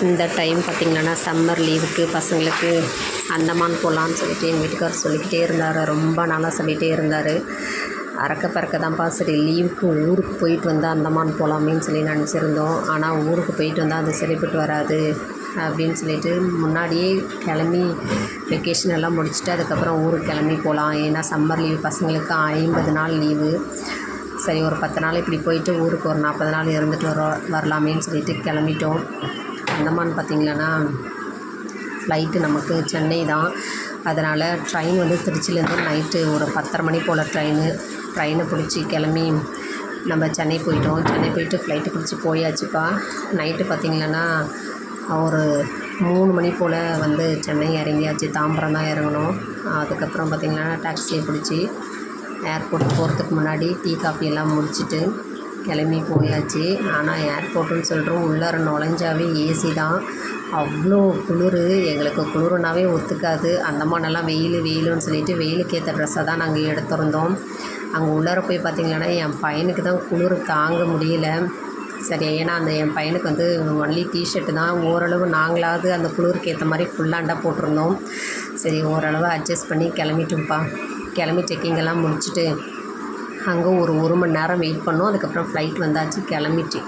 இந்த டைம் பார்த்திங்கன்னா சம்மர் லீவுக்கு பசங்களுக்கு அந்தமான் போகலான்னு சொல்லிட்டு எங்கள் வீட்டுக்கார் சொல்லிக்கிட்டே இருந்தார். ரொம்ப நாளாக சொல்லிகிட்டே இருந்தார். அறக்க பறக்க தான்ப்பா, சரி லீவுக்கு ஊருக்கு போயிட்டு வந்தால் அந்தமான் போகலாமேன்னு சொல்லி நினச்சிருந்தோம். ஆனால் ஊருக்கு போயிட்டு வந்தால் அது சரிப்பட்டு வராது அப்படின்னு சொல்லிட்டு முன்னாடியே கிளம்பி வெக்கேஷன் எல்லாம் முடிச்சுட்டு அதுக்கப்புறம் ஊருக்கு கிளம்பி போகலாம். ஏன்னா சம்மர் லீவு பசங்களுக்கு 50 நாள் லீவு. சரி ஒரு 10 நாள் இப்படி போயிட்டு ஊருக்கு ஒரு 40 நாள் இருந்துட்டு வரலாமேன்னு சொல்லிட்டு கிளம்பிட்டோம். அந்தமான் பார்த்திங்கன்னா ஃப்ளைட்டு நமக்கு சென்னை தான். அதனால் ட்ரெயின் வந்து திருச்சியிலேருந்து நைட்டு ஒரு 10:30 மணி போல் ட்ரெயினை பிடிச்சி கிளம்பி நம்ம சென்னை போயிட்டோம். சென்னை போயிட்டு ஃப்ளைட்டு பிடிச்சி போயாச்சுப்பா. நைட்டு பார்த்திங்கன்னா ஒரு 3 மணி போல் வந்து சென்னை இறங்கியாச்சு. தாம்பரம் தான் இறங்கணும். அதுக்கப்புறம் பார்த்திங்கன்னா டாக்ஸியை பிடிச்சி ஏர்போர்ட் போகிறதுக்கு முன்னாடி டீ காஃபி எல்லாம் முடிச்சுட்டு கிளம்பி போயாச்சு. ஆனால் ஏர்போர்ட்டுன்னு சொல்கிறோம், உள்ளார நுழைஞ்சாவே ஏசி தான். அவ்வளோ குளிர். எங்களுக்கு குளிர்னாவே ஒத்துக்காது. அந்தமானெல்லாம் வெயிலுன்னு சொல்லிட்டு வெயிலுக்கு ஏற்ற ட்ரெஸ்ஸை தான் நாங்கள் எடுத்திருந்தோம். அங்கே உள்ளார போய் பார்த்திங்கன்னா என் பையனுக்கு தான் குளிர் தாங்க முடியல. சரி, ஏன்னா என் பையனுக்கு வந்து ஒன்லி டிஷர்ட்டு தான். ஓரளவு நாங்களாவது அந்த குளிருக்கு ஏற்ற மாதிரி ஃபுல்லாண்டா போட்டிருந்தோம். சரி ஓரளவு அட்ஜஸ்ட் பண்ணி கிளம்பிட்டோம்ப்பா. கிளம்பி செக்கிங்கெல்லாம் முடிச்சுட்டு அங்கே ஒரு மணி நேரம் வெயிட் பண்ணோம். அதுக்கப்புறம் ஃப்ளைட் வந்தாச்சு. கிளம்பிட்டு